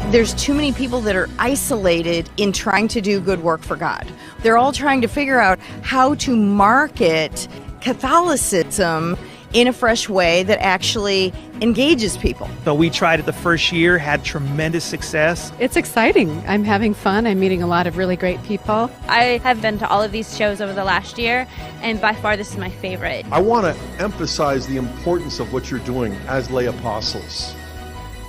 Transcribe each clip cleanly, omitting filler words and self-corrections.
There's too many people that are isolated in trying to do good work for God. They're all trying to figure out how to market Catholicism in a fresh way that actually engages people. So we tried it the first year, had tremendous success. It's exciting. I'm having fun. I'm meeting a lot of really great people. I have been to all of these shows over the last year, and by far this is my favorite. I want to emphasize the importance of what you're doing as lay apostles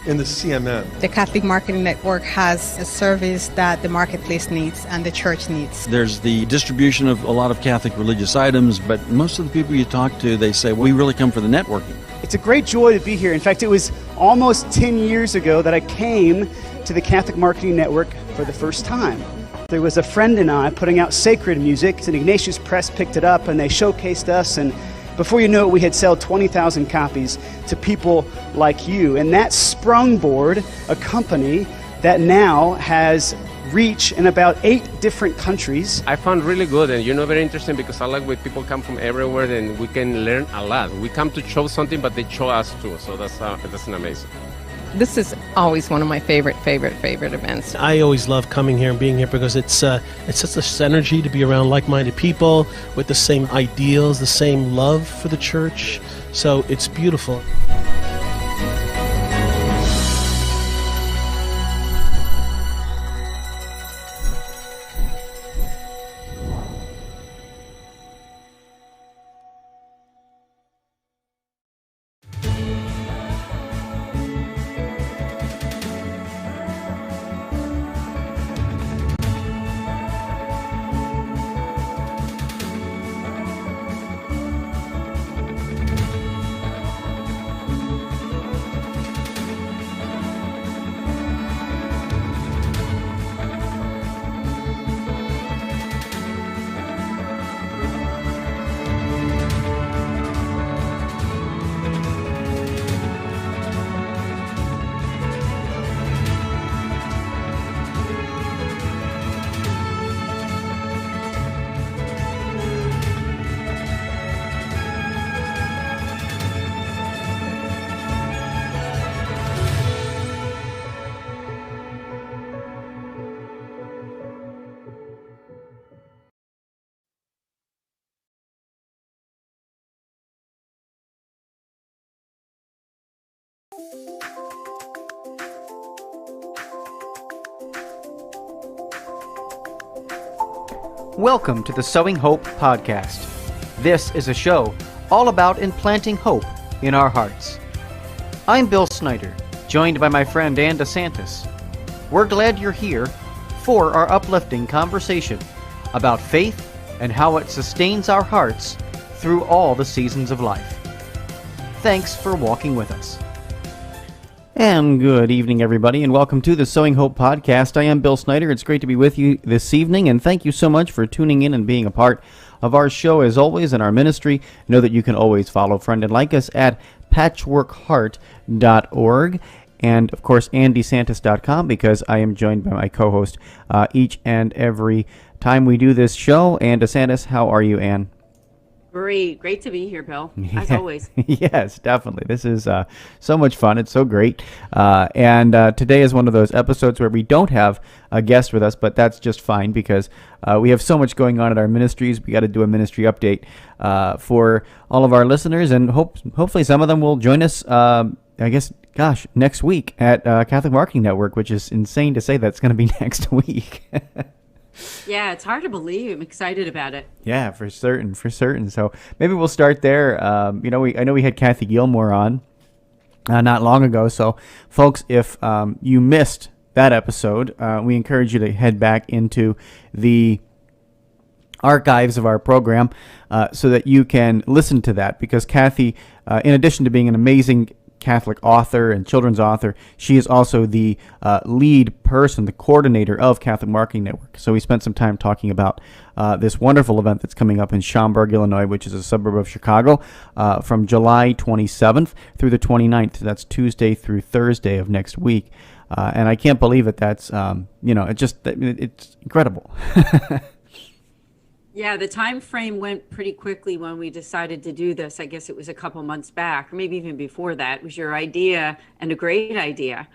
in the CMN. The Catholic Marketing Network has a service that the marketplace needs and the church needs. There's the distribution of a lot of Catholic religious items, but most of the people you talk to, they say, we really come for the networking. It's a great joy to be here. In fact, it was almost 10 years ago that I came to the Catholic Marketing Network for the first time. There was a friend and I putting out sacred music, and Ignatius Press picked it up and they showcased us, and before you know it, we had sold 20,000 copies to people like you. And that sprungboard a company that now has reach in about 8 different countries. I found really good and very interesting because I like when people come from everywhere and we can learn a lot. We come to show something, but they show us too. So that's an amazing. This is always one of my favorite events. I always love coming here and being here because it's such a synergy to be around like-minded people with the same ideals, the same love for the church. So it's beautiful. Welcome to the Sowing Hope podcast. This is a show all about implanting hope in our hearts. I'm Bill Snyder, joined by my friend Ann DeSantis. We're glad you're here for our uplifting conversation about faith and how it sustains our hearts through all the seasons of life. Thanks for walking with us. And good evening, everybody, and welcome to the Sowing Hope podcast. I am Bill Snyder. It's great to be with you this evening, and thank you so much for tuning in and being a part of our show as always in our ministry. Know that you can always follow, friend, and like us at patchworkheart.org and, of course, andysantis.com, because I am joined by my co-host each and every time we do this show. Ann DeSantis, how are you, Ann? Great to be here, Bill, as always. Yes, definitely. This is so much fun. It's so great. And today is one of those episodes where we don't have a guest with us, but that's just fine because we have so much going on at our ministries. We got to do a ministry update for all of our listeners, and hopefully some of them will join us, next week at Catholic Marketing Network, which is insane to say that's going to be next week. Yeah, it's hard to believe. I'm excited about it. Yeah, for certain. So maybe we'll start there. I know we had Kathy Gilmore on not long ago. So, folks, if you missed that episode, we encourage you to head back into the archives of our program so that you can listen to that. Because Kathy, in addition to being an amazing Catholic author and children's author, she is also the lead person, the coordinator of Catholic Marketing Network. So we spent some time talking about this wonderful event that's coming up in Schaumburg, Illinois, which is a suburb of Chicago, from July 27th through the 29th. That's Tuesday through Thursday of next week. And I can't believe it. That's, it's incredible. Yeah, the time frame went pretty quickly when we decided to do this. I guess it was a couple months back, or maybe even before that. It was your idea, and a great idea.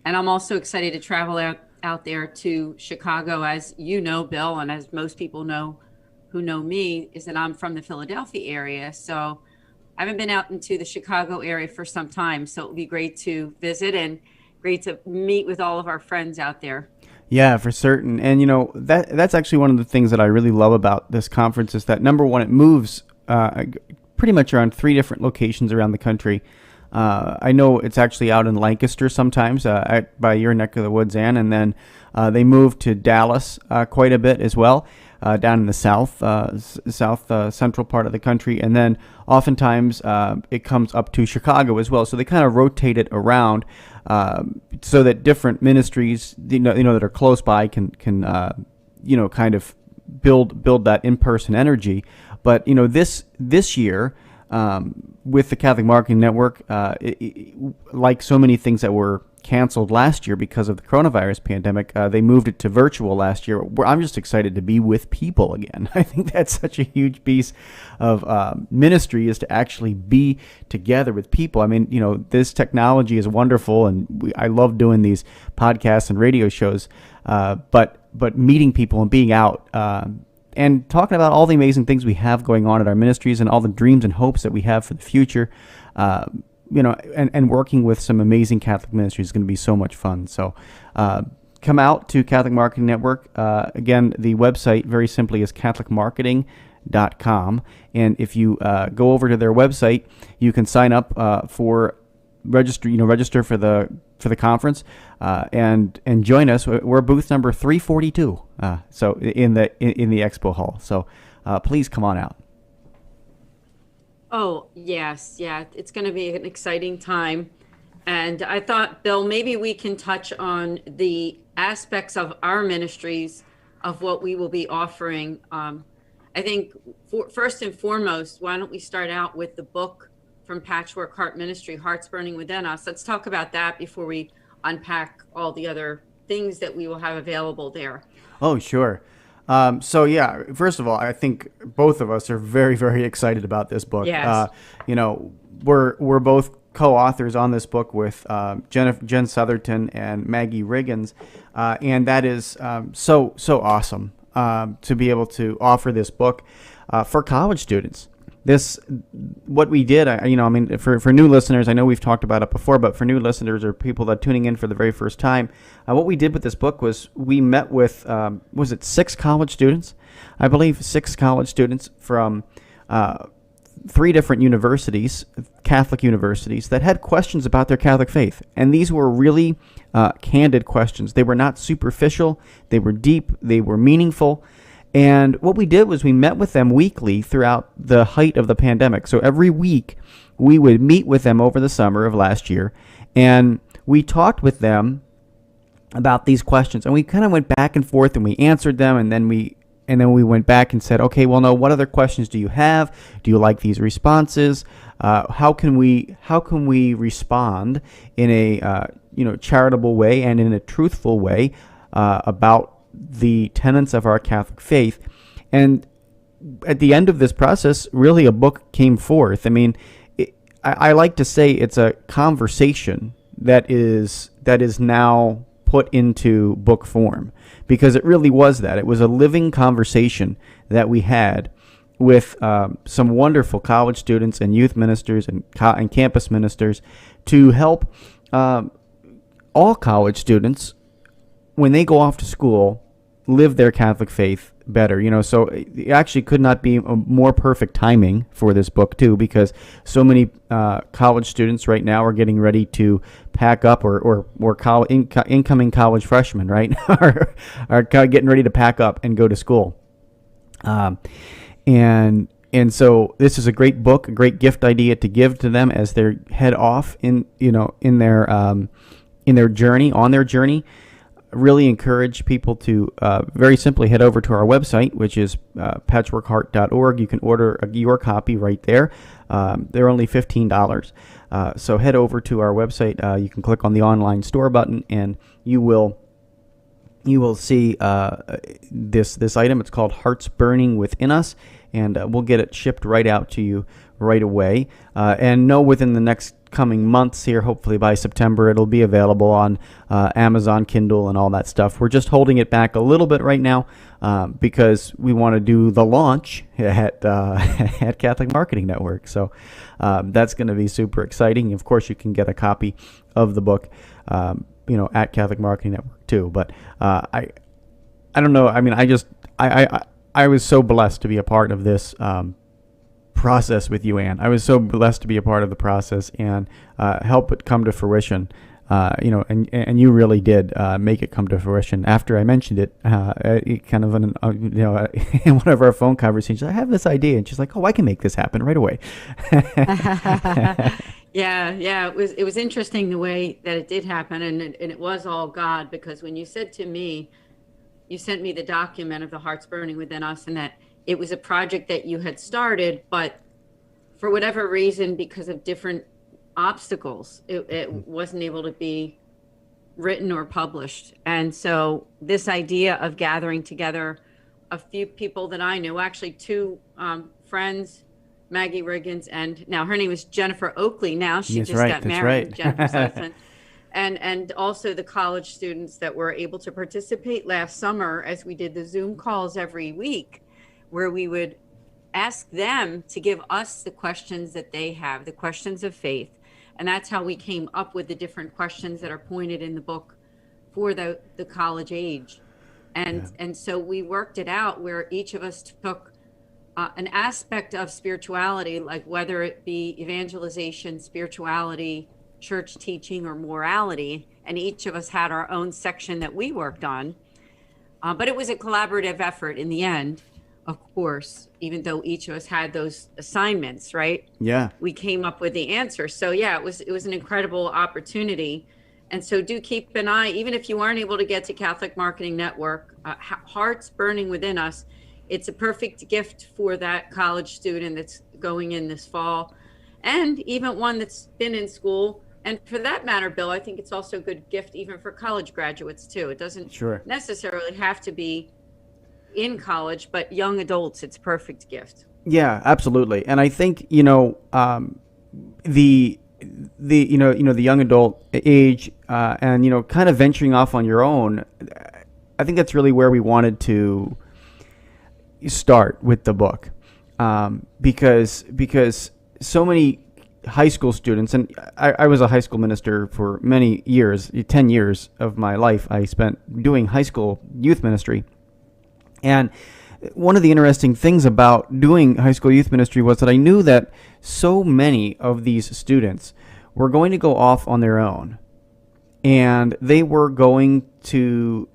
And I'm also excited to travel out there to Chicago. As you know, Bill, and as most people know who know me, is that I'm from the Philadelphia area. So I haven't been out into the Chicago area for some time. So it would be great to visit and great to meet with all of our friends out there. Yeah, for certain. And, that's actually one of the things that I really love about this conference is that, number one, it moves pretty much around 3 different locations around the country. I know it's actually out in Lancaster sometimes, by your neck of the woods, Ann, and then they move to Dallas quite a bit as well, down in the south central part of the country, and then oftentimes it comes up to Chicago as well. So they kind of rotate it around so that different ministries, that are close by can kind of build that in-person energy. But this year, with the Catholic Marketing Network, like so many things that were canceled last year because of the coronavirus pandemic, they moved it to virtual last year. I'm just excited to be with people again. I think that's such a huge piece of ministry, is to actually be together with people. I mean, this technology is wonderful, and I love doing these podcasts and radio shows, but meeting people and being out and talking about all the amazing things we have going on at our ministries and all the dreams and hopes that we have for the future, and working with some amazing Catholic ministries is going to be so much fun. So come out to Catholic Marketing Network. Again, the website very simply is catholicmarketing.com. And if you go over to their website, you can sign up for register for the conference and join us. We're booth number 342. So in the expo hall. So please come on out. Oh, yes. Yeah, it's going to be an exciting time. And I thought, Bill, maybe we can touch on the aspects of our ministries of what we will be offering. I think first and foremost, why don't we start out with the book from Patchwork Heart Ministry, Hearts Burning Within Us. Let's talk about that before we unpack all the other things that we will have available there. Oh, sure. So yeah, first of all, I think both of us are very, very excited about this book. Yes. We're both co-authors on this book with Jen Southerton and Maggie Riggins, and that is so awesome to be able to offer this book for college students. What we did, for new listeners, I know we've talked about it before, but for new listeners or people that are tuning in for the very first time, what we did with this book was we met with, 6 college students? I believe 6 college students from 3 different universities, Catholic universities, that had questions about their Catholic faith. And these were really candid questions. They were not superficial. They were deep. They were meaningful. And what we did was we met with them weekly throughout the height of the pandemic. So every week we would meet with them over the summer of last year, and we talked with them about these questions. And we kind of went back and forth, and we answered them, and then we went back and said, okay, well, no, what other questions do you have? Do you like these responses? How can we respond in a charitable way and in a truthful way about the tenets of our Catholic faith? And at the end of this process, really a book came forth. I mean, I like to say it's a conversation that is now put into book form, because it really was that. It was a living conversation that we had with some wonderful college students and youth ministers and campus ministers to help all college students, when they go off to school, live their Catholic faith better. So it actually could not be a more perfect timing for this book too, because so many college students right now are getting ready to pack up, or incoming college freshmen, right, are getting ready to pack up and go to school. And so this is a great book, a great gift idea to give to them as they head off in their journey. Really encourage people to very simply head over to our website, which is patchworkheart.org. You can order your copy right there. They're only $15. So head over to our website. You can click on the online store button, and you will see this item. It's called Hearts Burning Within Us, and we'll get it shipped right out to you right away. And know within the next coming months here, hopefully by September, it'll be available on Amazon Kindle and all that stuff. We're just holding it back a little bit right now because we want to do the launch at Catholic Marketing Network. So that's going to be super exciting. Of course, you can get a copy of the book at Catholic Marketing Network too. But I don't know. I mean, I was so blessed to be a part of this process with you, Ann. I was so blessed to be a part of the process and help it come to fruition. And you really did make it come to fruition. After I mentioned it, kind of in one of our phone conversations, I have this idea, and she's like, "Oh, I can make this happen right away." Yeah. It was interesting the way that it did happen, and it was all God, because when you said to me, you sent me the document of the Hearts Burning Within Us, and that it was a project that you had started, but for whatever reason, because of different obstacles, it wasn't able to be written or published. And so this idea of gathering together a few people that I knew, actually 2 friends, Maggie Riggins, and now her name is Jennifer Oakley. Now she just got married, Jennifer's husband. And also the college students that were able to participate last summer as we did the Zoom calls every week, where we would ask them to give us the questions that they have, the questions of faith. And that's how we came up with the different questions that are pointed in the book for the college age. And so we worked it out where each of us took an aspect of spirituality, like whether it be evangelization, spirituality, church teaching, or morality. And each of us had our own section that we worked on. But it was a collaborative effort in the end. Of course, even though each of us had those assignments, right? Yeah. We came up with the answer. So yeah, it was an incredible opportunity. And so do keep an eye, even if you aren't able to get to Catholic Marketing Network, Hearts Burning Within Us, it's a perfect gift for that college student that's going in this fall, and even one that's been in school. And for that matter, Bill, I think it's also a good gift even for college graduates too. It doesn't necessarily have to be in college, but young adults, it's a perfect gift. Yeah, absolutely. And I think, the young adult age, and, kind of venturing off on your own, I think that's really where we wanted to start with the book. Because so many high school students, and I was a high school minister for many years, 10 years of my life I spent doing high school youth ministry. And one of the interesting things about doing high school youth ministry was that I knew that so many of these students were going to go off on their own, and they were going to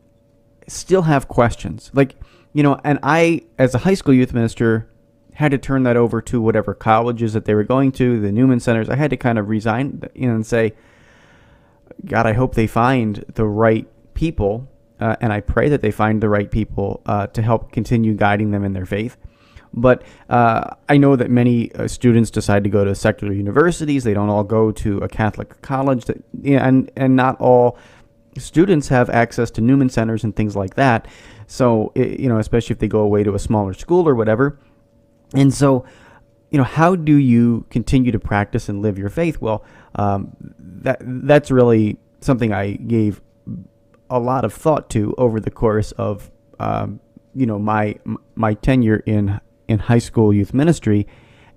still have questions. Like, and I, as a high school youth minister, had to turn that over to whatever colleges that they were going to, the Newman Centers. I had to kind of resign and say, God, I hope they find the right people, and I pray that they find the right people to help continue guiding them in their faith. But I know that many students decide to go to secular universities. They don't all go to a Catholic college, and not all students have access to Newman Centers and things like that. So, especially if they go away to a smaller school or whatever. And so, how do you continue to practice and live your faith? Well, that's really something I gave a lot of thought to over the course of, my tenure in high school youth ministry,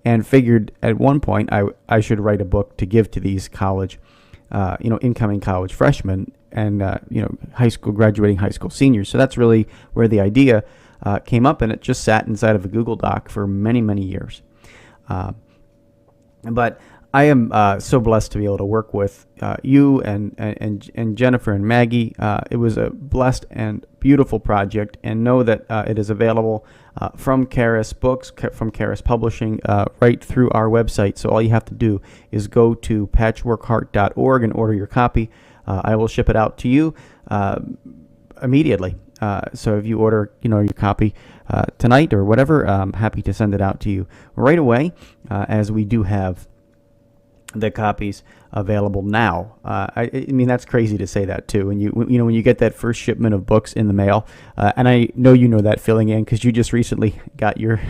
and figured at one point I should write a book to give to these college, incoming college freshmen and, graduating high school seniors. So that's really where the idea came up, and it just sat inside of a Google Doc for many, many years. But I am so blessed to be able to work with you and Jennifer and Maggie. It was a blessed and beautiful project, and know that it is available from Charis Books, from Charis Publishing, right through our website. So all you have to do is go to patchworkheart.org and order your copy. I will ship it out to you immediately. So if you order, your copy tonight or whatever, I'm happy to send it out to you right away, as we do have the copies available now. I mean, that's crazy to say that too. And when you get that first shipment of books in the mail, and I know you know that feeling, Ann, because you just recently got your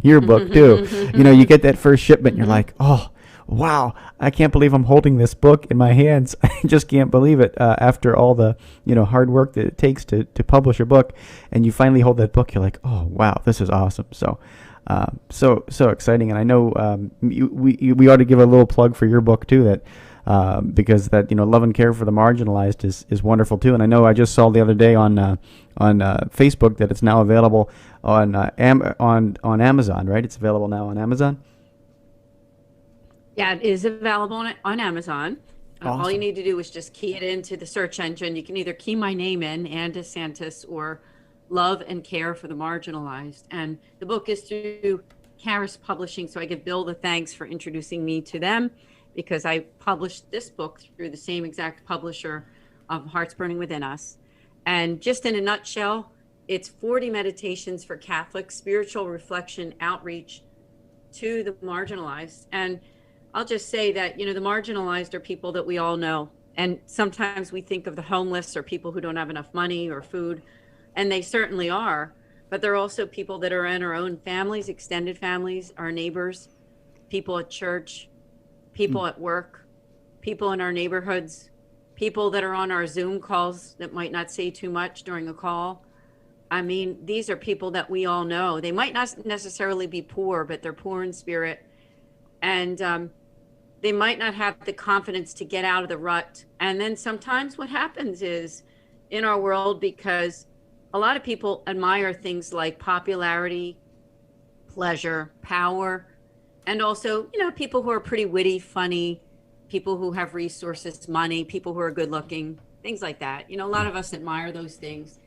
your book too. You get that first shipment, and you're like, oh, wow, I can't believe I'm holding this book in my hands. I just can't believe it. After all the hard work that it takes to publish a book, and you finally hold that book, you're like, oh wow, this is awesome. So so exciting. And I know we ought to give a little plug for your book too, that because that Love and Care for the Marginalized is wonderful too. And I know I just saw the other day on Facebook that it's now available on Amazon, right? It's available now on Amazon. Yeah, it is available on Amazon. Awesome. All you need to do is just key it into the search engine. You can either key my name in, Ann DeSantis, or Love and Care for the Marginalized. And the book is through Charis Publishing, so I give Bill the thanks for introducing me to them, because I published this book through the same exact publisher of Hearts Burning Within Us. And just in a nutshell, it's 40 meditations for Catholic spiritual reflection outreach to the marginalized. And I'll just say that, the marginalized are people that we all know. And sometimes we think of the homeless or people who don't have enough money or food, and they certainly are. But they're also people that are in our own families, extended families, our neighbors, people at church, people at work, people in our neighborhoods, people that are on our Zoom calls that might not say too much during a call. I mean, these are people that we all know. They might not necessarily be poor, but they're poor in spirit. And they might not have the confidence to get out of the rut. And then sometimes what happens is, in our world, because a lot of people admire things like popularity, pleasure, power, and also, people who are pretty witty, funny, people who have resources, money, people who are good looking, things like that. A lot of us admire those things.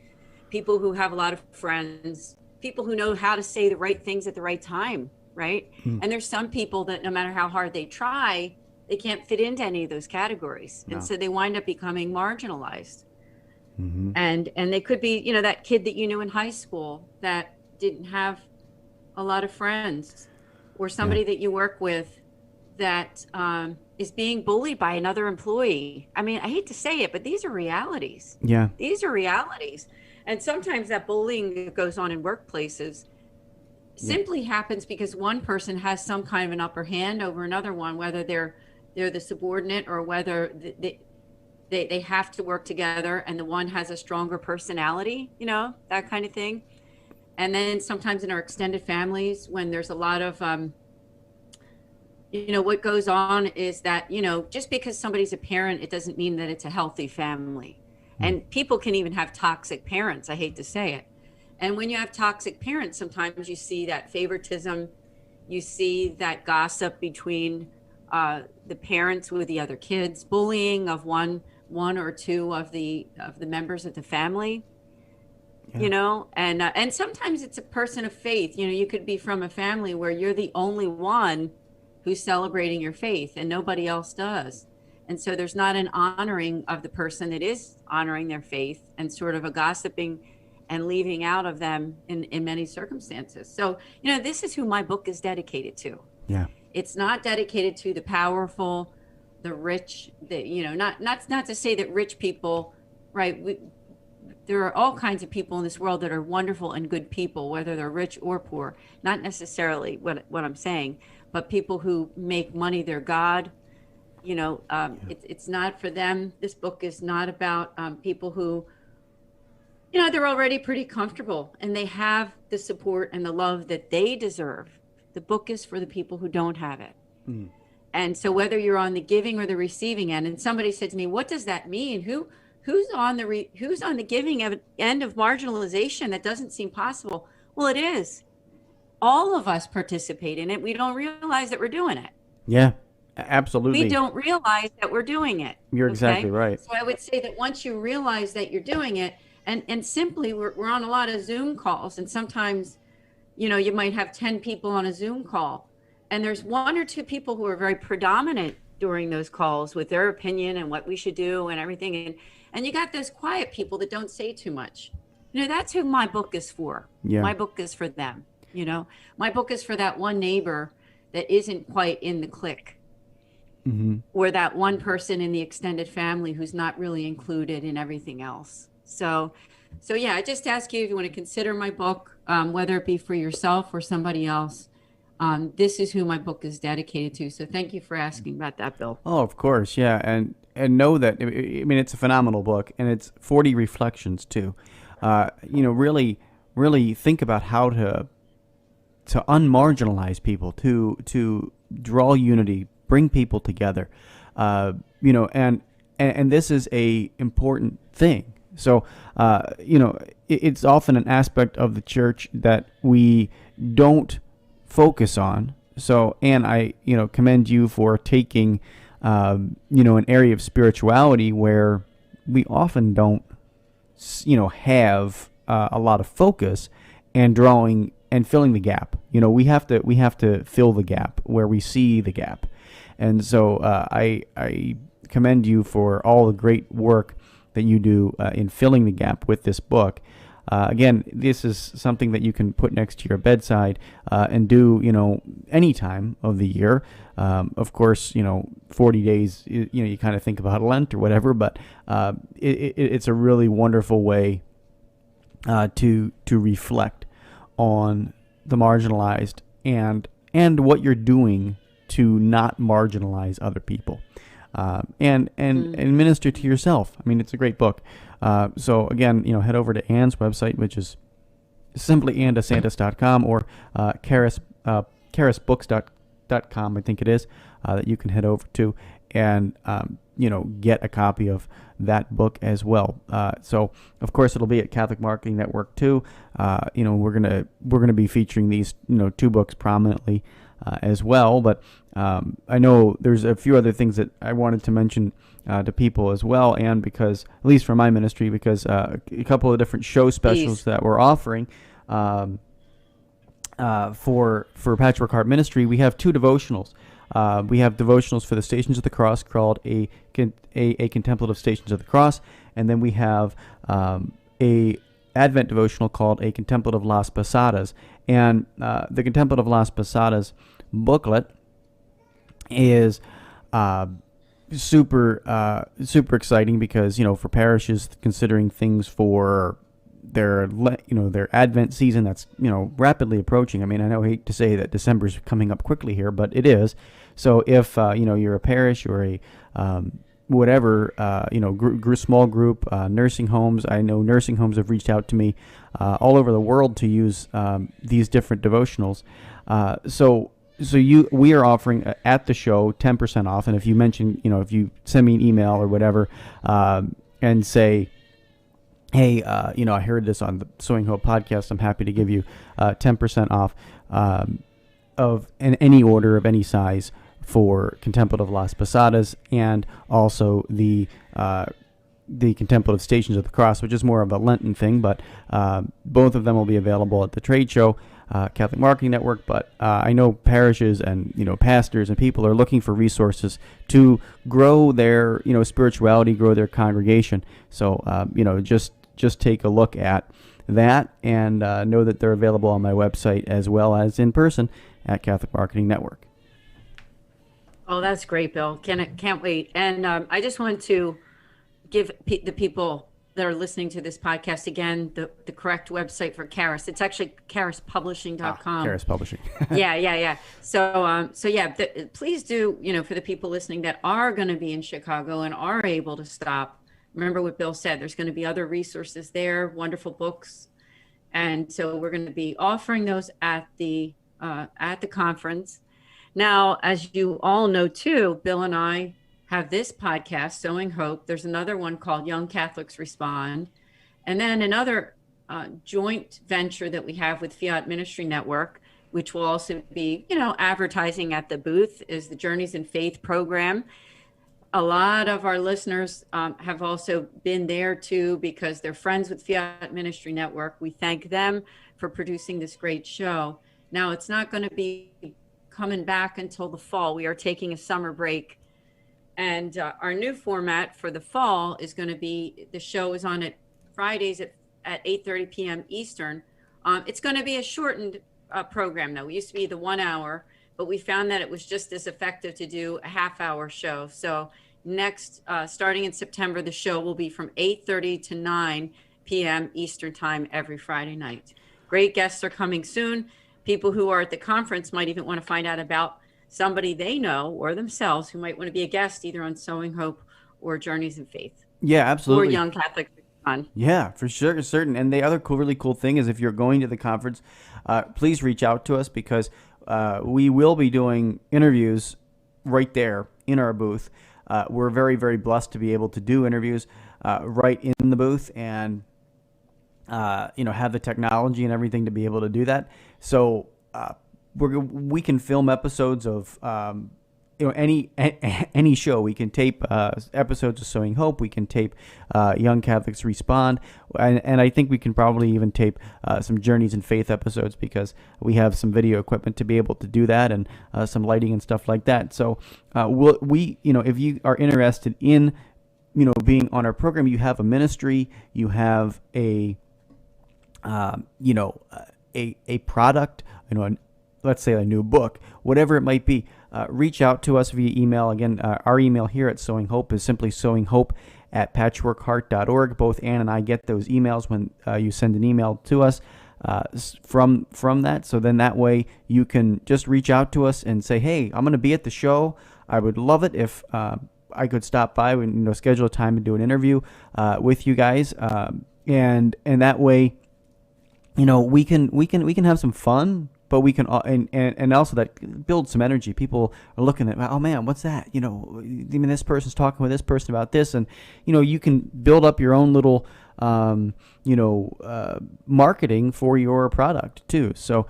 People who have a lot of friends, people who know how to say the right things at the right time, right? And there's some people that no matter how hard they try, they can't fit into any of those categories. No. And so they wind up becoming marginalized. Mm-hmm. And they could be, that kid that you knew in high school that didn't have a lot of friends, or somebody that you work with that is being bullied by another employee. I mean, I hate to say it, but these are realities. Yeah. These are realities. And sometimes that bullying that goes on in workplaces simply happens because one person has some kind of an upper hand over another one, whether they're the subordinate or whether they have to work together, and the one has a stronger personality, that kind of thing. And then sometimes in our extended families, when there's a lot of, what goes on is that, just because somebody's a parent, it doesn't mean that it's a healthy family. And people can even have toxic parents, I hate to say it. And when you have toxic parents, sometimes you see that favoritism, you see that gossip between the parents with the other kids, bullying of one or two of the members of the family. Yeah. You know, and sometimes it's a person of faith. You know, you could be from a family where you're the only one who's celebrating your faith and nobody else does. And so there's not an honoring of the person that is honoring their faith, and sort of a gossiping and leaving out of them in many circumstances. So, you know, this is who my book is dedicated to. Yeah. It's not dedicated to the powerful, the rich, you know, not to say that rich people, right? There are all kinds of people in this world that are wonderful and good people, whether they're rich or poor. Not necessarily what I'm saying, but people who make money their God. You know, it's not for them. This book is not about people who, you know, they're already pretty comfortable and they have the support and the love that they deserve. The book is for the people who don't have it. Mm. And so whether you're on the giving or the receiving end, and somebody said to me, what does that mean? Who's on the giving end of marginalization? That doesn't seem possible. Well, it is. All of us participate in it. We don't realize that we're doing it. Yeah, absolutely. We don't realize that we're doing it. You're exactly right. So I would say that once you realize that you're doing it, and simply we're on a lot of Zoom calls, and sometimes, you know, you might have 10 people on a Zoom call, and there's one or two people who are very predominant during those calls with their opinion and what we should do and everything. And you got those quiet people that don't say too much. You know, that's who my book is for. Yeah. My book is for them. You know, my book is for that one neighbor that isn't quite in the clique. Mm-hmm. Or that one person in the extended family who's not really included in everything else. So yeah, I just ask you if you want to consider my book, whether it be for yourself or somebody else. This is who my book is dedicated to. So thank you for asking about that, Bill. Oh, of course, yeah, and know that, I mean, it's a phenomenal book, and it's 40 reflections too. You know, really think about how to unmarginalize people, to draw unity, bring people together. You know, and this is a important thing. So, you know, it's often an aspect of the church that we don't focus on. So, and I, you know, commend you for taking, you know, an area of spirituality where we often don't, you know, have a lot of focus, and drawing and filling the gap. You know, we have to fill the gap where we see the gap. And so I commend you for all the great work that you do in filling the gap with this book. Again, this is something that you can put next to your bedside and do, you know, any time of the year. Of course, you know, 40 days, you know, you kind of think about Lent or whatever, but it's a really wonderful way to reflect on the marginalized and what you're doing to not marginalize other people. And minister to yourself. I mean, it's a great book. So again, you know, head over to Anne's website, which is simply annedesantis.com, or charisbooks.com, I think it is, that you can head over to and you know, get a copy of that book as well. So of course it'll be at Catholic Marketing Network too. You know, we're gonna be featuring these, you know, two books prominently as well. But I know there's a few other things that I wanted to mention to people as well, and because, at least for my ministry, because a couple of different show specials that we're offering for Patchwork Heart Ministry, we have two devotionals. We have devotionals for the Stations of the Cross called a Contemplative Stations of the Cross, and then we have a Advent devotional called a Contemplative Las Posadas. And the Contemplative Las Posadas booklet is super exciting because, you know, for parishes considering things for their Advent season that's, you know, rapidly approaching. I mean, I hate to say that December's coming up quickly here, but it is. So if you know, you're a parish or a whatever, you know, small group, nursing homes. I know nursing homes have reached out to me all over the world to use these different devotionals. So we are offering at the show 10% off, and if you mention, you know, if you send me an email or whatever, and say, hey, I heard this on the Sowing Hope podcast. I'm happy to give you 10% off of any order of any size for Contemplative Las Posadas, and also the Contemplative Stations of the Cross, which is more of a Lenten thing, but both of them will be available at the trade show, Catholic Marketing Network. But I know parishes and pastors and people are looking for resources to grow their spirituality, grow their congregation. So just take a look at that, and know that they're available on my website as well as in person at Catholic Marketing Network. Oh, that's great, Bill. Can't wait. And I just want to give the people that are listening to this podcast again the correct website for Charis. It's actually charispublishing.com. Charis Publishing. Yeah. So please do, for the people listening that are going to be in Chicago and are able to stop, remember what Bill said. There's going to be other resources there, wonderful books. And so we're going to be offering those at the conference. Now, as you all know too, Bill and I have this podcast, Sowing Hope. There's another one called Young Catholics Respond. And then another joint venture that we have with Fiat Ministry Network, which will also be, advertising at the booth, is the Journeys in Faith program. A lot of our listeners have also been there too, because they're friends with Fiat Ministry Network. We thank them for producing this great show. Now, it's not going to be coming back until the fall. We are taking a summer break. And our new format for the fall is going to be, the show is on at Fridays at 8:30 p.m. Eastern. It's going to be a shortened program though. We used to be the 1 hour, but we found that it was just as effective to do a half-hour show. So next, starting in September, the show will be from 8:30 to 9 p.m. Eastern time every Friday night. Great guests are coming soon. People who are at the conference might even want to find out about somebody they know or themselves who might want to be a guest either on Sowing Hope or Journeys in Faith. Yeah, absolutely. Or Young Catholic Respond. Yeah, for sure, certain. And the other really cool thing is, if you're going to the conference, please reach out to us, because we will be doing interviews right there in our booth. We're very, very blessed to be able to do interviews right in the booth, and have the technology and everything to be able to do that. So we can film episodes of any show. We can tape episodes of Sowing Hope. We can tape Young Catholics Respond, and I think we can probably even tape some Journeys in Faith episodes, because we have some video equipment to be able to do that, and some lighting and stuff like that. So if you are interested in being on our program, you have a ministry, you have a product, let's say a new book, whatever it might be, reach out to us via email. Again, our email here at Sowing Hope is simply sowinghope@patchworkheart.org. Both Ann and I get those emails when you send an email to us from that. So then that way you can just reach out to us and say, hey, I'm going to be at the show. I would love it if I could stop by and schedule a time to do an interview with you guys, and that way we can have some fun, but we can and also that builds some energy. People are looking at, oh man, what's that? This person's talking with this person about this, and you can build up your own little marketing for your product too. So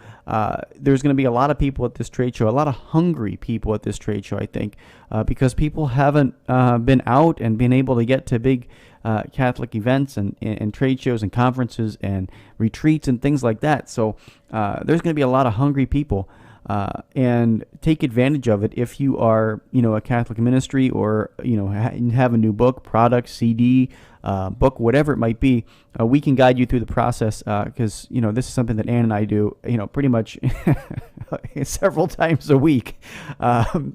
there's going to be a lot of people at this trade show, a lot of hungry people at this trade show, I think, because people haven't been out and been able to get to big Catholic events and trade shows and conferences and retreats and things like that. So there's going to be a lot of hungry people, and take advantage of it if you are, a Catholic ministry, or, have a new book, product, CD, book, whatever it might be. We can guide you through the process, because, this is something that Ann and I do, pretty much several times a week.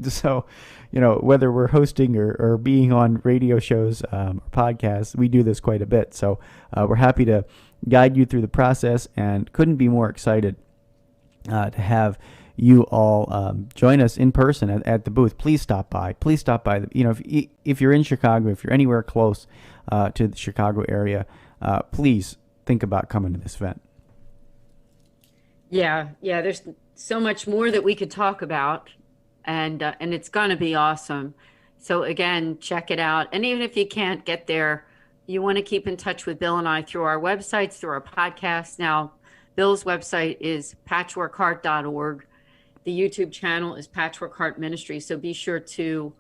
So, whether we're hosting or being on radio shows, or podcasts, we do this quite a bit. So we're happy to guide you through the process, and couldn't be more excited to have you all join us in person at the booth. Please stop by. Please stop by. If you're in Chicago, if you're anywhere close to the Chicago area, please think about coming to this event. Yeah. There's so much more that we could talk about, and it's going to be awesome. So again, check it out. And even if you can't get there you want to keep in touch with Bill and I through our websites, through our podcasts. Now, Bill's website is patchworkheart.org. The YouTube channel is Patchwork Heart Ministry. So be sure to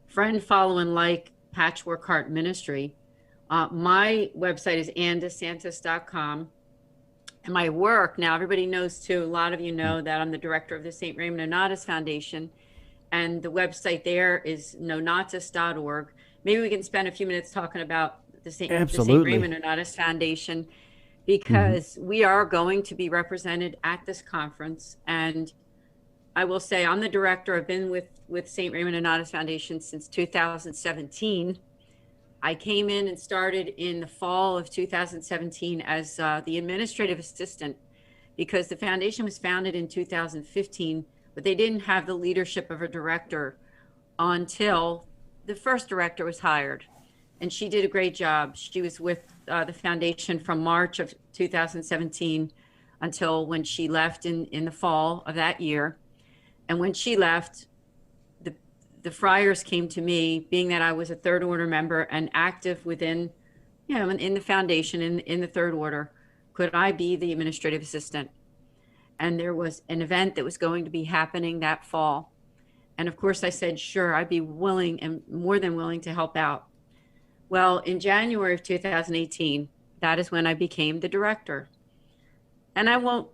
friend, follow, and like Patchwork Heart Ministry. My website is andesantis.com. And my work, now everybody knows too, a lot of you know that I'm the director of the St. Raymond Nonatus Foundation. And the website there is nonatus.org. Maybe we can spend a few minutes talking about the St. Raymond Nonatus Foundation, because we are going to be represented at this conference. And I will say I'm the director. I've been with St. Raymond Nonatus Foundation since 2017. I came in and started in the fall of 2017 as the administrative assistant, because the foundation was founded in 2015, but they didn't have the leadership of a director until the first director was hired. And she did a great job. She was with the foundation from March of 2017 until when she left in the fall of that year. And when she left, the friars came to me, being that I was a third order member and active within, in the foundation, in the third order, could I be the administrative assistant? And there was an event that was going to be happening that fall. And of course I said, sure, I'd be willing and more than willing to help out. Well, in January of 2018, that is when I became the director. And I won't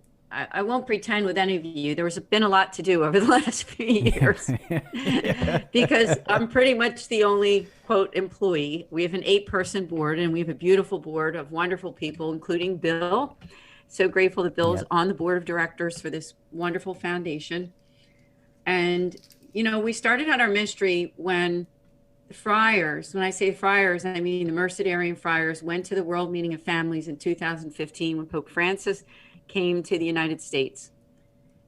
pretend with any of you, there was been a lot to do over the last few years because I'm pretty much the only, quote, employee. We have an 8-person board, and we have a beautiful board of wonderful people, including Bill. So grateful that Bill's on the board of directors for this wonderful foundation. And, we started out our ministry when the friars, when I say friars, I mean the Mercedarian friars, went to the World Meeting of Families in 2015 when Pope Francis came to the United States.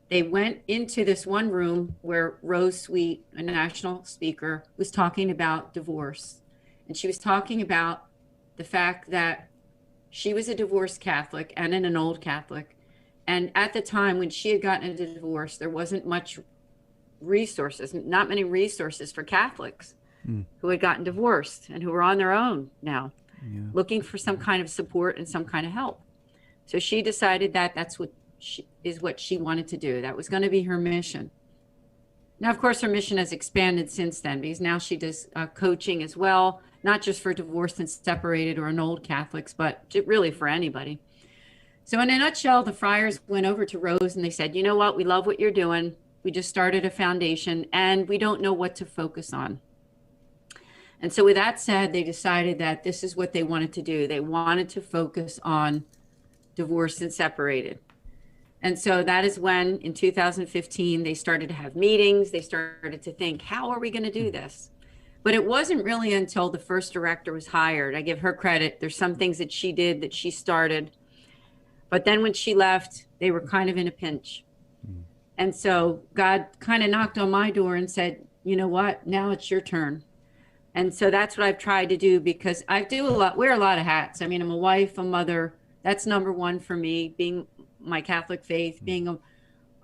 They went into this one room where Rose Sweet, a national speaker, was talking about divorce. And she was talking about the fact that she was a divorced Catholic and an old Catholic. And at the time when she had gotten a divorce, there wasn't much resources, not many resources for Catholics who had gotten divorced and who were on their own now, looking for some kind of support and some kind of help. So she decided that that's what she wanted to do. That was going to be her mission. Now, of course, her mission has expanded since then, because now she does coaching as well, not just for divorced and separated or old Catholics, but really for anybody. So in a nutshell, the friars went over to Rose and they said, you know what? We love what you're doing. We just started a foundation and we don't know what to focus on. And so with that said, they decided that this is what they wanted to do. They wanted to focus on divorced and separated. And so that is when, in 2015, they started to have meetings. They started to think, how are we going to do this? But it wasn't really until the first director was hired. I give her credit. There's some things that she did that she started. But then when she left, they were kind of in a pinch. And so God kind of knocked on my door and said, you know what, now it's your turn. And so that's what I've tried to do, because I do wear a lot of hats. I mean, I'm a wife, a mother. That's number one for me, being my Catholic faith, being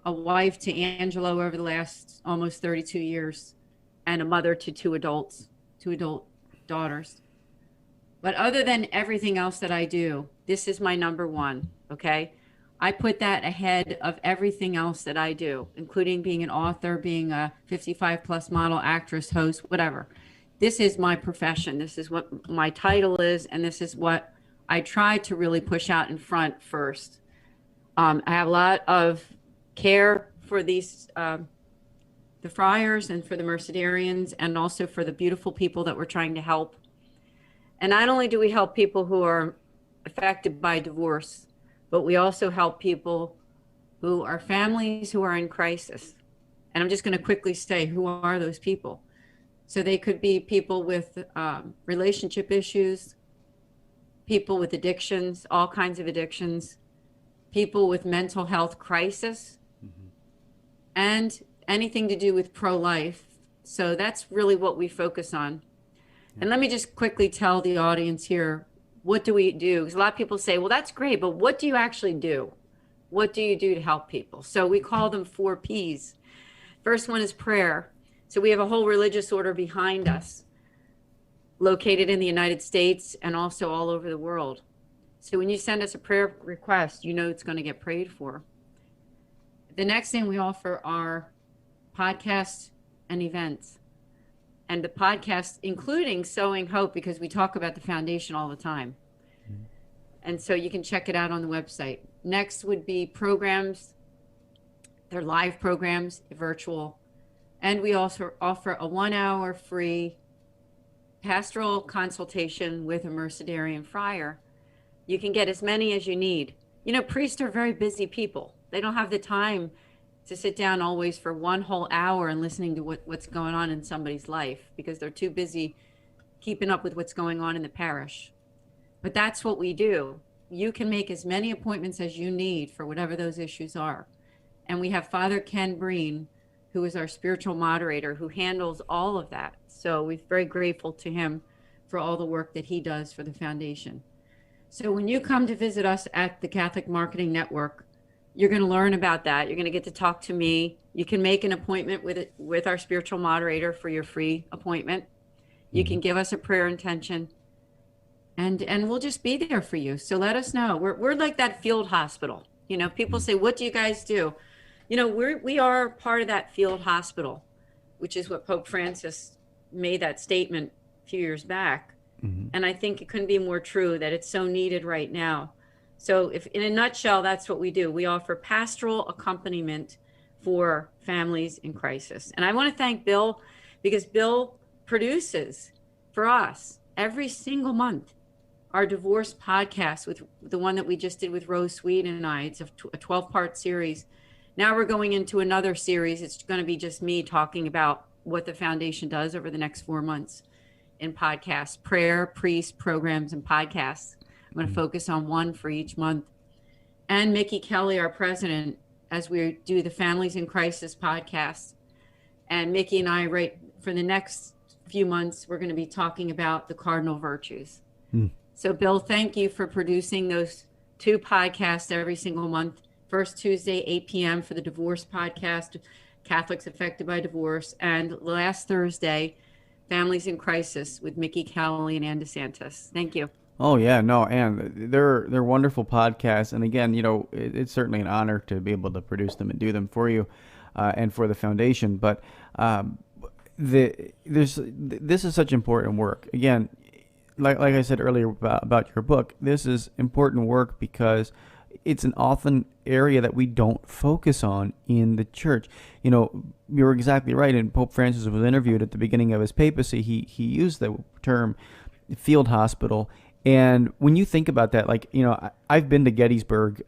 a wife to Angelo over the last almost 32 years, and a mother to two adult daughters. But other than everything else that I do, this is my number one, okay? I put that ahead of everything else that I do, including being an author, being a 55+ model, actress, host, whatever. This is my profession. This is what my title is, and this is what I try to really push out in front first. I have a lot of care for these, the friars and for the Mercedarians, and also for the beautiful people that we're trying to help. And not only do we help people who are affected by divorce, but we also help people who are families who are in crisis. And I'm just going to quickly say, who are those people? So they could be people with relationship issues, people with addictions, all kinds of addictions, people with mental health crisis, and anything to do with pro-life. So that's really what we focus on. And let me just quickly tell the audience here, what do we do? Because a lot of people say, well, that's great, but what do you actually do? What do you do to help people? So we call them 4 Ps. First one is prayer. So we have a whole religious order behind us. located in the United States and also all over the world. So when you send us a prayer request, you know it's going to get prayed for. The next thing we offer are podcasts and events. And the podcast, including Sowing Hope, because we talk about the foundation all the time. And so you can check it out on the website. Next would be programs. They're live programs, virtual. And we also offer a 1-hour free pastoral consultation with a Mercedarian friar. You can get as many as you need. You know, priests are very busy people. They don't have the time to sit down always for 1 whole hour and listening to what's going on in somebody's life because they're too busy keeping up with what's going on in the parish. But that's what we do. You can make as many appointments as you need for whatever those issues are. And we have Father Ken Breen, who is our spiritual moderator, who handles all of that. So we're very grateful to him for all the work that he does for the foundation. So when you come to visit us at the Catholic Marketing Network, you're going to learn about that. You're going to get to talk to me. You can make an appointment with our spiritual moderator for your free appointment. You can give us a prayer intention, and we'll just be there for you. So let us know. We're like that field hospital. You know, people say, "What do you guys do?" You know, we are part of that field hospital, which is what Pope Francis made that statement a few years back. And I think it couldn't be more true that it's so needed right now. So if in a nutshell, that's what we do. We offer pastoral accompaniment for families in crisis. And I want to thank Bill, because Bill produces for us every single month our divorce podcast, with the one that we just did with Rose Sweet and I. It's a 12-part series. Now we're going into another series. It's going to be just me talking about what the foundation does over the next 4 months in podcasts: prayer, priest, programs, and podcasts. I'm going to focus on one for each month. And Mickey Kelly, our president, as we do the Families in Crisis podcast. And Mickey and I, right for the next few months, we're going to be talking about the cardinal virtues. So Bill, thank you for producing those 2 podcasts every single month. First Tuesday, 8 p.m. for the divorce podcast, Catholics Affected by Divorce. And last Thursday, Families in Crisis with Mickey Kelly and Ann DeSantis. Thank you. Oh yeah, no, and they're wonderful podcasts. And again, you know, it's certainly an honor to be able to produce them and do them for you, and for the foundation. But this is such important work. Again, like I said earlier about your book, this is important work because it's an often area that we don't focus on in the church. You know, you're exactly right. And Pope Francis was interviewed at the beginning of his papacy. He used the term field hospital. And when you think about that, like, you know, I've been to Gettysburg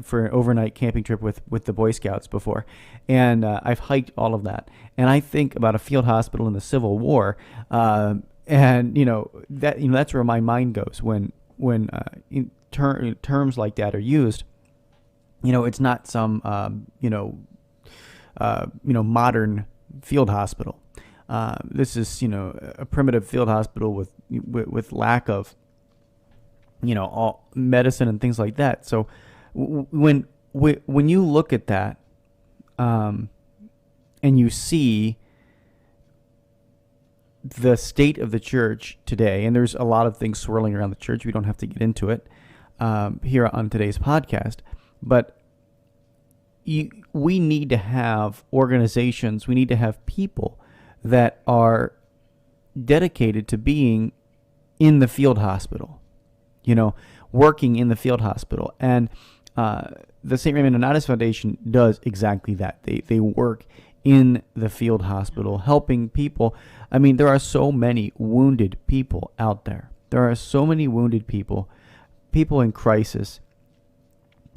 for an overnight camping trip with the Boy Scouts before, and I've hiked all of that. And I think about a field hospital in the Civil War, and that's where my mind goes when terms like that are used. You know, it's not some modern field hospital. This is, you know, a primitive field hospital with lack of, you know, all medicine and things like that. So when you look at that, and you see the state of the church today, and there's a lot of things swirling around the church. We don't have to get into it here on today's podcast, but we need to have organizations. We need to have people that are dedicated to being in the field hospital, you know, working in the field hospital. And the St. Raymond Nonnatus Foundation does exactly that. They work in the field hospital, helping people. I mean, there are so many wounded people out there. There are so many wounded people in crisis.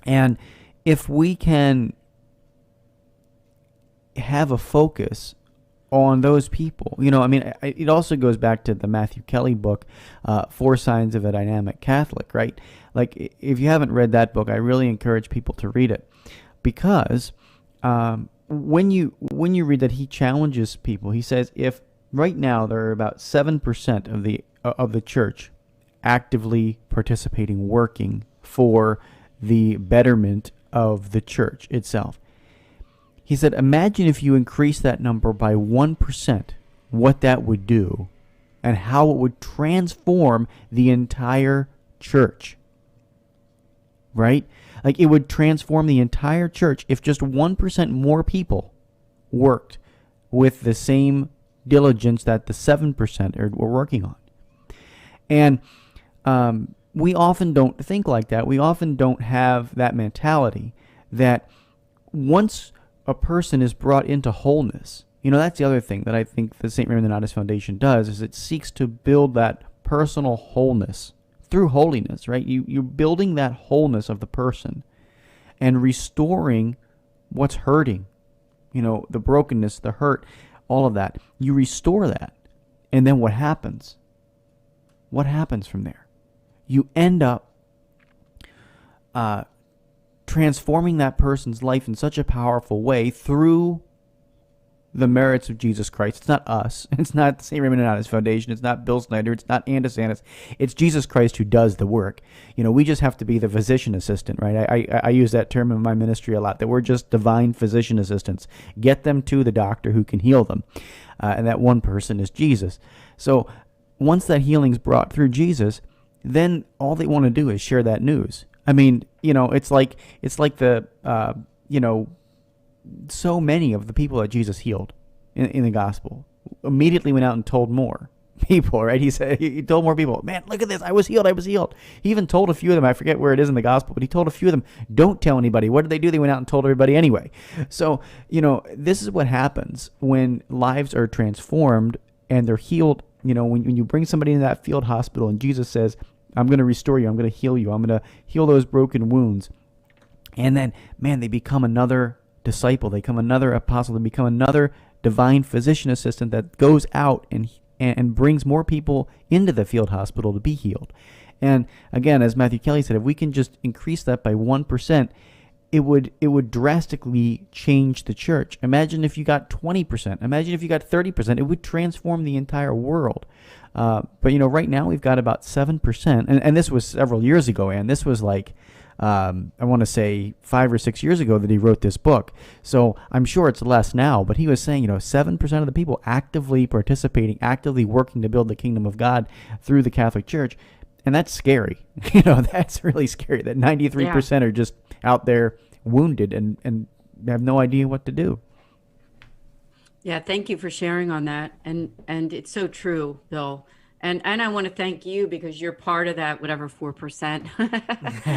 And if we can have a focus on those people, you know, I mean, it also goes back to the Matthew Kelly book, 4 Signs of a Dynamic Catholic, right? Like, if you haven't read that book, I really encourage people to read it, because when you read that, he challenges people. He says, if right now there are about 7% of the church actively participating, working for the betterment of the church itself. He said, imagine if you increase that number by 1%, what that would do and how it would transform the entire church. Right? Like, it would transform the entire church if just 1% more people worked with the same diligence that the 7% were working on. And we often don't think like that. We often don't have that mentality that once a person is brought into wholeness, that's the other thing that I think the St. Raymond Nonnatus Foundation does, is it seeks to build that personal wholeness through holiness, right? You're building that wholeness of the person and restoring what's hurting, the brokenness, the hurt, all of that. You restore that. And then what happens? What happens from there? You end up transforming that person's life in such a powerful way through the merits of Jesus Christ. It's not us. It's not the St. Raymond Nonnatus Foundation. It's not Bill Snyder. It's not Ann DeSantis. It's Jesus Christ who does the work. We just have to be the physician assistant, right? I use that term in my ministry a lot, that we're just divine physician assistants. Get them to the doctor who can heal them. And that one person is Jesus. So once that healing's brought through Jesus, then all they want to do is share that news. I mean, it's like the, so many of the people that Jesus healed in the gospel immediately went out and told more people, right? He told more people, man, look at this. I was healed. He even told a few of them, I forget where it is in the gospel, but he told a few of them, don't tell anybody. What did they do? They went out and told everybody anyway. So, this is what happens when lives are transformed and they're healed. When you bring somebody into that field hospital and Jesus says, I'm going to restore you. I'm going to heal you. I'm going to heal those broken wounds. And then, man, they become another disciple. They become another apostle. They become another divine physician assistant that goes out and brings more people into the field hospital to be healed. And again, as Matthew Kelly said, if we can just increase that by 1%, it would drastically change the church. Imagine if you got 20%. Imagine if you got 30%. It would transform the entire world. But right now we've got about 7%, and this was several years ago, and this was like, I want to say 5 or 6 years ago that he wrote this book. So I'm sure it's less now, but he was saying, 7% of the people actively participating, actively working to build the kingdom of God through the Catholic Church. And that's scary. That's really scary that 93% are just out there wounded and have no idea what to do. Yeah, thank you for sharing on that. And it's so true, Bill. And I want to thank you because you're part of that, whatever, 4%.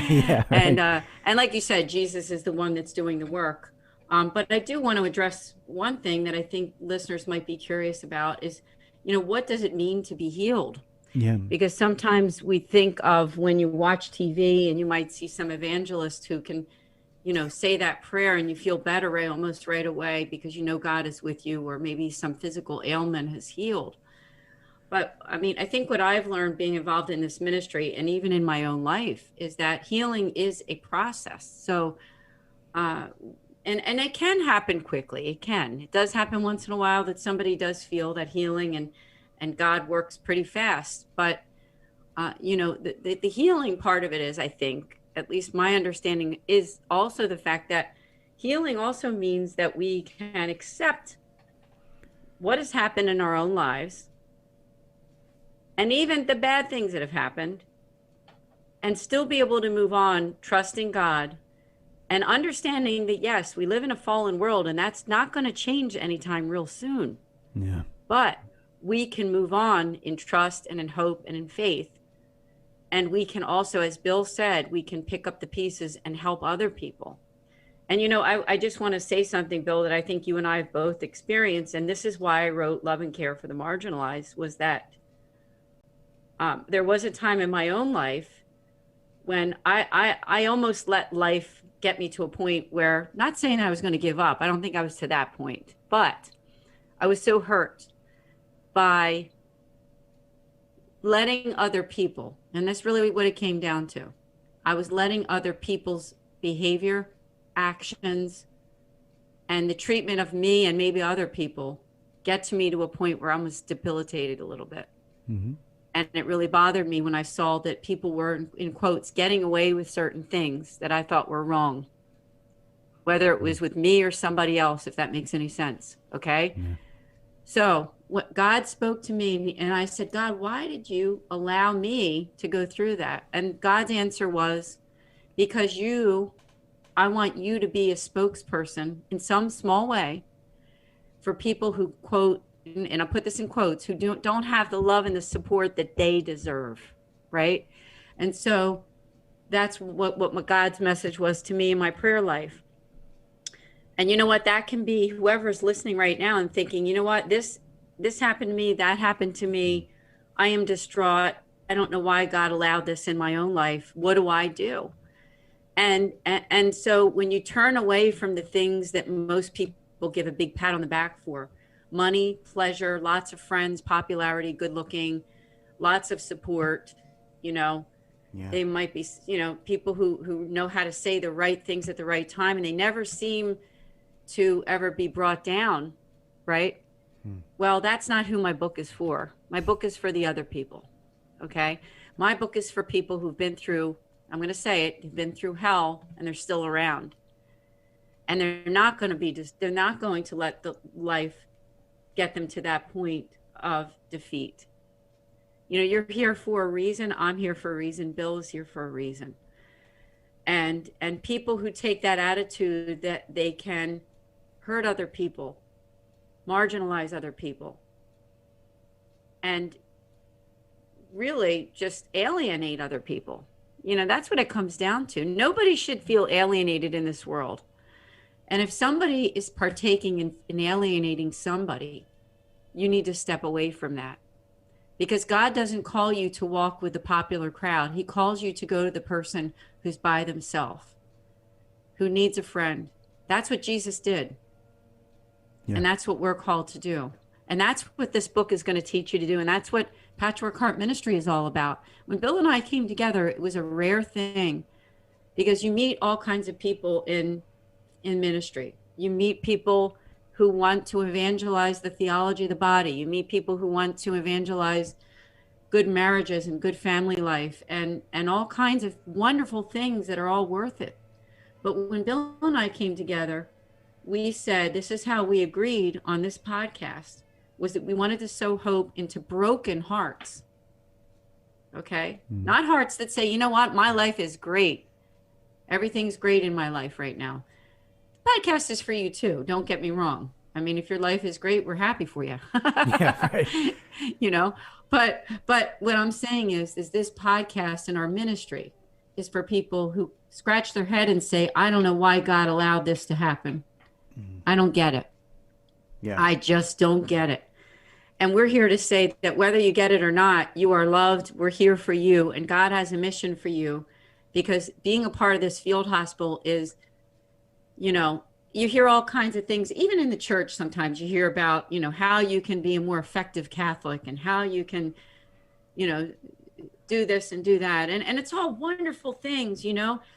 Yeah, right. And like you said, Jesus is the one that's doing the work. But I do want to address one thing that I think listeners might be curious about is, what does it mean to be healed? Yeah. Because sometimes we think of when you watch TV and you might see some evangelist who can, say that prayer and you feel better almost right away because God is with you, or maybe some physical ailment has healed. But I mean, I think what I've learned being involved in this ministry and even in my own life is that healing is a process. So, and it can happen quickly. It does happen once in a while that somebody does feel that healing and God works pretty fast. But, the healing part of it is, I think, at least my understanding is also the fact that healing also means that we can accept what has happened in our own lives and even the bad things that have happened and still be able to move on, trusting God and understanding that, yes, we live in a fallen world and that's not going to change anytime real soon. Yeah. But we can move on in trust and in hope and in faith. And we can also, as Bill said, we can pick up the pieces and help other people. And, I just want to say something, Bill, that I think you and I have both experienced. And this is why I wrote Love and Care for the Marginalized, was that there was a time in my own life when I almost let life get me to a point where, not saying I was going to give up, I don't think I was to that point, but I was so hurt by letting other people, and that's really what it came down to. I was letting other people's behavior, actions, and the treatment of me and maybe other people get to me to a point where I was debilitated a little bit. Mm-hmm. And it really bothered me when I saw that people were, in quotes, getting away with certain things that I thought were wrong, whether it was with me or somebody else, if that makes any sense. Okay. So what God spoke to me, and I said, God, why did you allow me to go through that? And God's answer was, because I want you to be a spokesperson in some small way for people who, quote, and I'll put this in quotes, who don't have the love and the support that they deserve, right? And so that's what God's message was to me in my prayer life. And you know what? That can be whoever's listening right now and thinking, you know what, this happened to me, that happened to me. I am distraught. I don't know why God allowed this in my own life. What do I do? And so when you turn away from the things that most people give a big pat on the back for, money, pleasure, lots of friends, popularity, good looking, lots of support, they might be, people who know how to say the right things at the right time, and they never seem to ever be brought down, right? Well, that's not who my book is for. My book is for the other people, okay? My book is for people who've been through, I'm going to say it, who've been through hell and they're still around. And they're not going to let the life get them to that point of defeat. You're here for a reason. I'm here for a reason. Bill is here for a reason. And people who take that attitude that they can hurt other people, marginalize other people, and really just alienate other people. That's what it comes down to. Nobody should feel alienated in this world. And if somebody is partaking in alienating somebody, you need to step away from that. Because God doesn't call you to walk with the popular crowd. He calls you to go to the person who's by themselves, who needs a friend. That's what Jesus did. Yeah. And that's what we're called to do. And that's what this book is going to teach you to do. And that's what Patchwork Heart Ministry is all about. When Bill and I came together, it was a rare thing, because you meet all kinds of people in ministry. You meet people who want to evangelize the theology of the body. You meet people who want to evangelize good marriages and good family life and all kinds of wonderful things that are all worth it. But when Bill and I came together, we said, this is how we agreed on this podcast, was that we wanted to sow hope into broken hearts. Okay? Not hearts that say, you know what, my life is great. Everything's great in my life right now. Podcast is for you too. Don't get me wrong. I mean, if your life is great, we're happy for you. Yeah, right. But what I'm saying is this podcast and our ministry is for people who scratch their head and say, I don't know why God allowed this to happen. I don't get it. Yeah. I just don't get it. And we're here to say that whether you get it or not, you are loved. We're here for you. And God has a mission for you, because being a part of this field hospital is, you hear all kinds of things, even in the church. Sometimes you hear about, how you can be a more effective Catholic and how you can, do this and do that. And it's all wonderful things,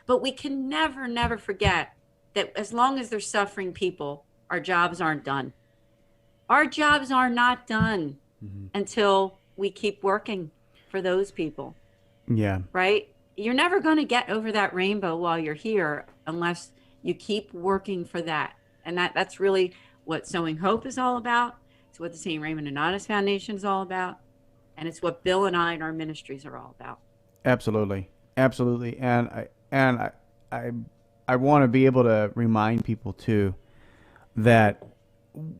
but we can never forget that as long as there's suffering people, our jobs aren't done. Our jobs are not done until we keep working for those people. Yeah. Right? You're never going to get over that rainbow while you're here unless you keep working for that. And that's really what Sowing Hope is all about. It's what the St. Raymond Nonnatus Foundation is all about. And it's what Bill and I and our ministries are all about. Absolutely. Absolutely. And I want to be able to remind people too that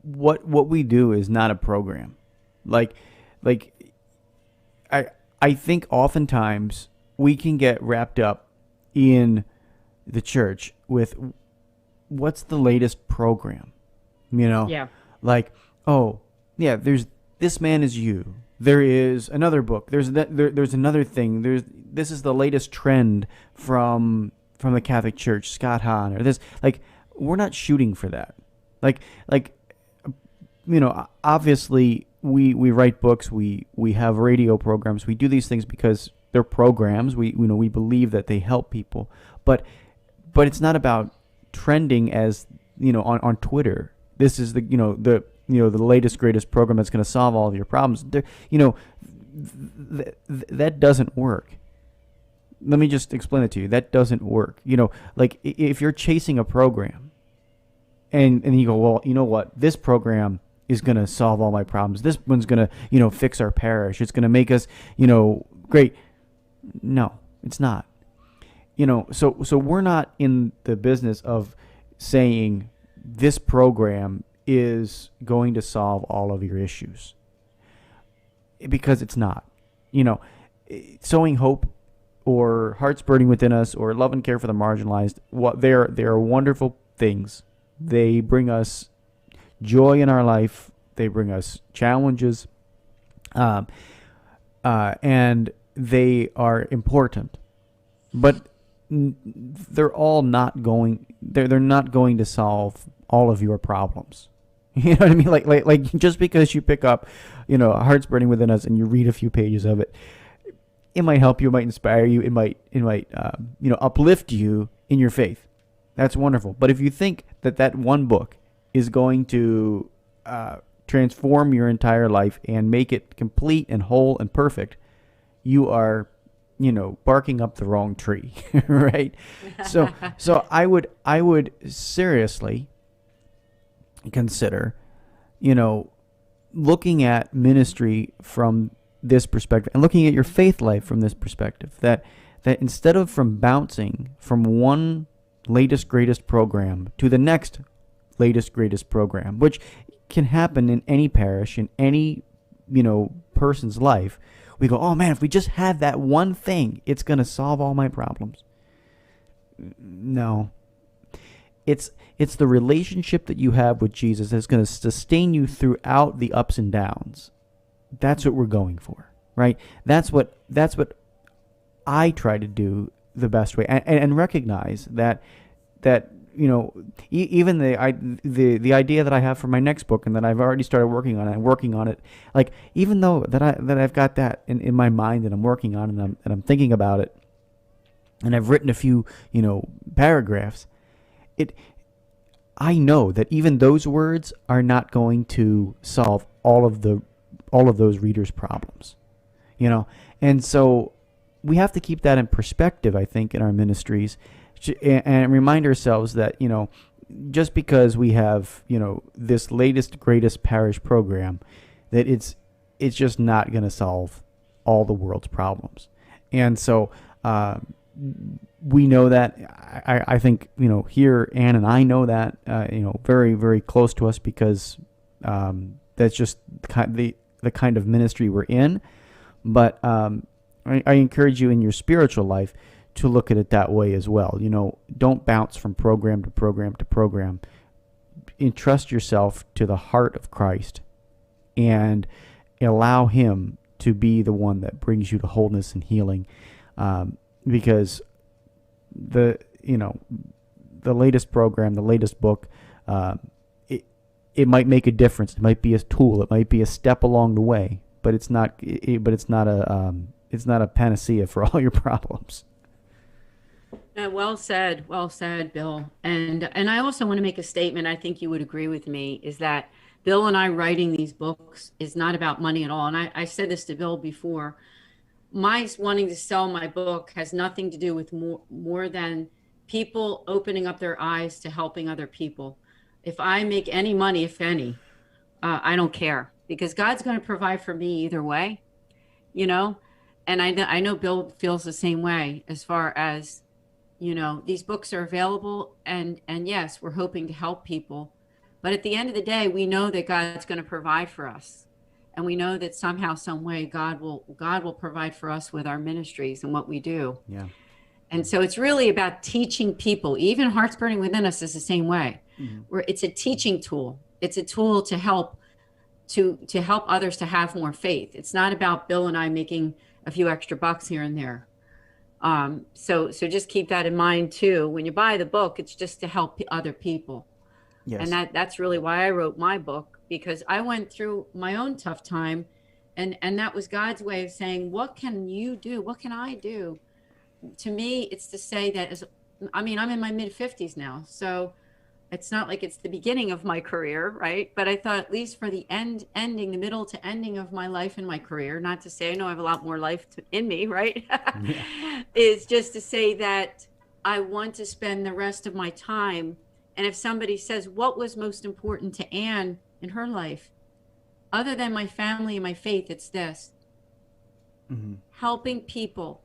what we do is not a program. Like I think oftentimes we can get wrapped up in the church with what's the latest program, Yeah. Like, oh yeah, there's This Man Is You. There is another book. There's another thing. This is the latest trend from the Catholic Church, Scott Hahn, or this. Like, we're not shooting for that. Like obviously we write books, we have radio programs, we do these things because they're programs. We believe that they help people, but it's not about trending as on Twitter. This is the latest greatest program that's going to solve all of your problems. That doesn't work. Let me just explain it to you. That doesn't work. Like if you're chasing a program and you go, well, you know what? This program is going to solve all my problems. This one's going to, fix our parish. It's going to make us, great. No, it's not. So we're not in the business of saying this program is going to solve all of your issues, because it's not. Sowing hope or Hearts Burning Within Us or Love and Care for the Marginalized, they are wonderful things. They bring us joy in our life. They bring us challenges, and they are important. But they're all not going. They're not going to solve all of your problems. You know what I mean? Like just because you pick up, Hearts Burning Within Us and you read a few pages of it, it might help you, it might inspire you, it might uplift you in your faith. That's wonderful. But if you think that one book is going to transform your entire life and make it complete and whole and perfect, you are, barking up the wrong tree, right? So I would seriously consider, looking at ministry from this perspective and looking at your faith life from this perspective, that instead of bouncing from one latest greatest program to the next latest greatest program, which can happen in any parish, in any person's life, we go, oh man, if we just had that one thing, it's going to solve all my problems. No. It's the relationship that you have with Jesus that's going to sustain you throughout the ups and downs. That's what we're going for, right? That's what I try to do the best way, and recognize that even the idea that I have for my next book and that I've already started working on it, and working on it, like, even though that I've got that in my mind and I'm working on it and I'm thinking about it, and I've written a few paragraphs, I know that even those words are not going to solve all of those readers' problems, and so we have to keep that in perspective, I think, in our ministries, and remind ourselves that, just because we have, this latest, greatest parish program, that it's just not going to solve all the world's problems. And so we know that. I think, here, Ann and I know that, very, very close to us, because that's just the kind of ministry we're in. But I encourage you in your spiritual life to look at it that way as well. Don't bounce from program to program to program. Entrust yourself to the heart of Christ and allow Him to be the one that brings you to wholeness and healing. Because the latest program, the latest book, it might make a difference. It might be a tool. It might be a step along the way, but it's not a panacea for all your problems. Well said, Bill. And I also want to make a statement. I think you would agree with me, is that Bill and I writing these books is not about money at all. And I said this to Bill before. My wanting to sell my book has nothing to do with more than people opening up their eyes to helping other people. If I make any money, if any, I don't care, because God's going to provide for me either way, and I know Bill feels the same way, as far as, these books are available, and yes, we're hoping to help people. But at the end of the day, we know that God's going to provide for us. And we know that somehow, some way, God will provide for us with our ministries and what we do. Yeah. And so it's really about teaching people. Even Hearts Burning Within Us is the same way. Mm-hmm. Where it's a teaching tool. It's a tool to help others to have more faith. It's not about Bill and I making a few extra bucks here and there. So just keep that in mind too. When you buy the book, it's just to help other people. Yes. And that's really why I wrote my book, because I went through my own tough time, and that was God's way of saying, what can you do? What can I do? To me, it's to say that I'm in my mid-50s now, so it's not like it's the beginning of my career, right? But I thought, at least for the the middle to ending of my life and my career, not to say I know I have a lot more life in me, right? Yeah. Is just to say that I want to spend the rest of my time. And if somebody says, what was most important to Ann in her life? other than my family and my faith, it's this. Helping people,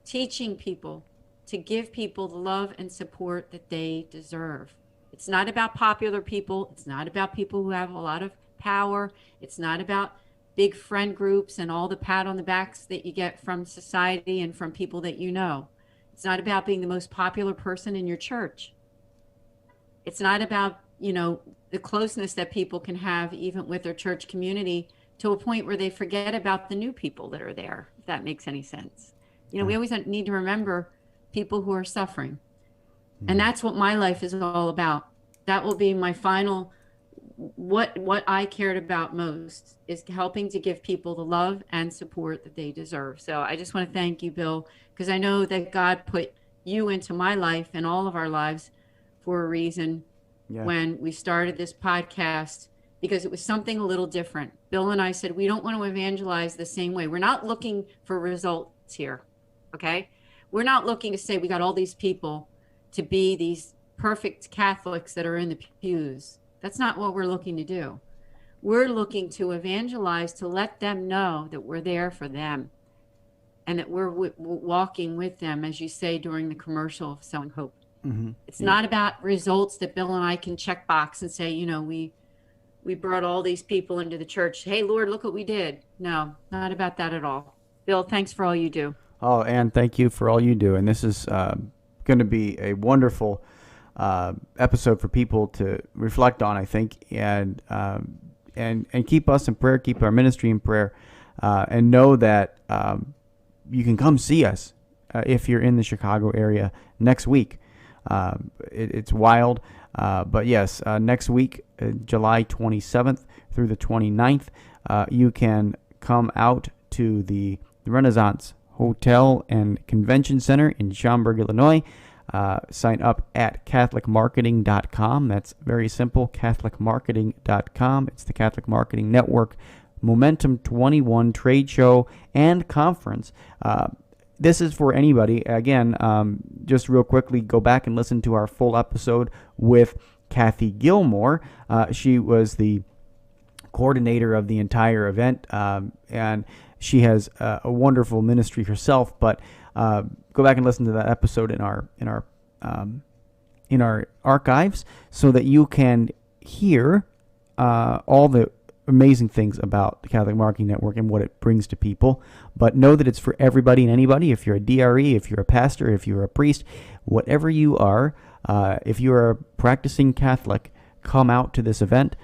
teaching people to give people the love and support that they deserve. It's not about popular people. It's not about people who have a lot of power. It's not about big friend groups and all the pat on the backs that you get from society and from people that you know. It's not about being the most popular person in your church. It's not about, you know, the closeness that people can have even with their church community to a point where they forget about the new people that are there, if that makes any sense. You know, we always need to remember people who are suffering. And that's what my life is all about. That will be my final, what I cared about most is helping to give people the love and support that they deserve. So I just want to thank you, Bill, because I know that God put you into my life and all of our lives for a reason when we started this podcast, because it was something a little different. Bill and I said, we don't want to evangelize the same way. We're not looking for results here, okay? We're not looking to say we got all these people to be these perfect Catholics that are in the pews. That's not what we're looking to do. We're looking to evangelize, to let them know that we're there for them and that we're walking with them, as you say during the commercial of Sowing Hope. It's not about results that Bill and I can check box and say, you know, we brought all these people into the church. Hey, Lord, look what we did. No, not about that at all. Bill, thanks for all you do. Oh, Ann, thank you for all you do. And this is going to be a wonderful episode for people to reflect on, I think, and keep us in prayer, keep our ministry in prayer, and know that you can come see us if you're in the Chicago area next week. It's wild, but yes, next week, July 27th through the 29th, you can come out to the Renaissance Hotel and Convention Center in Schaumburg, Illinois. Sign up at CatholicMarketing.com. That's very simple, CatholicMarketing.com. It's the Catholic Marketing Network Momentum 21 trade show and conference. This is for anybody. Again, just real quickly, go back and listen to our full episode with Kathy Gilmore. She was the coordinator of the entire event, and she has a wonderful ministry herself. But go back and listen to that episode in our archives so that you can hear all the amazing things about the Catholic Marketing Network and what it brings to people. But know that it's for everybody and anybody. If you're a DRE, if you're a pastor, if you're a priest, whatever you are, if you are a practicing Catholic, come out to this event,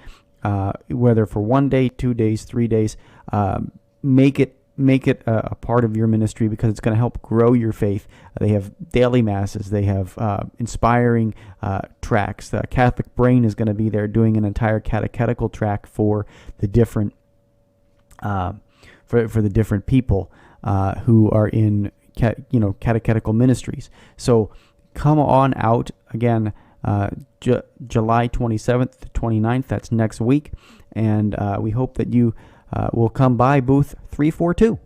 whether for 1 day, 2 days, 3 days. Make it a part of your ministry, because it's going to help grow your faith. They have daily masses. They have inspiring tracks. The Catholic Brain is going to be there doing an entire catechetical track for the different for the different people who are in catechetical ministries. So come on out again, July 27th to 29th. That's next week, and we hope that you will come by booth 342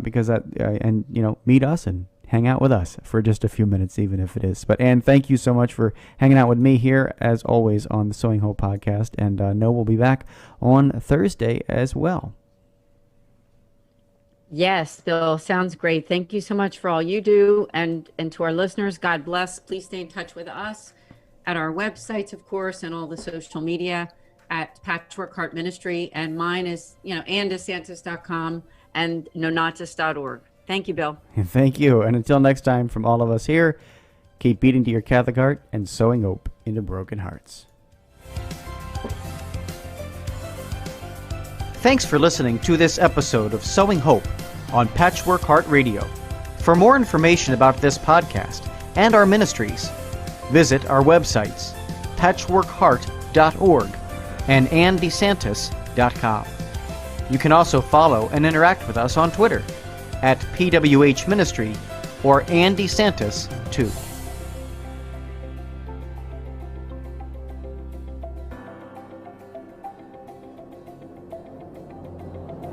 because that and meet us and hang out with us for just a few minutes, even if it is. But Ann, thank you so much for hanging out with me here as always on the Sowing Hope podcast, and know we'll be back on Thursday as well. Yes, Bill, sounds great. Thank you so much for all you do, and to our listeners, God bless. Please stay in touch with us at our websites, of course, and all the social media at Patchwork Heart Ministry, and mine is, AnnDeSantis.com and Nonatus.org. Thank you, Bill. Thank you. And until next time, from all of us here, keep beating to your Catholic heart and sowing hope into broken hearts. Thanks for listening to this episode of Sowing Hope on Patchwork Heart Radio. For more information about this podcast and our ministries, visit our websites, patchworkheart.org and AnnDeSantis.com. You can also follow and interact with us on Twitter at PWH Ministry or Ann DeSantis 2.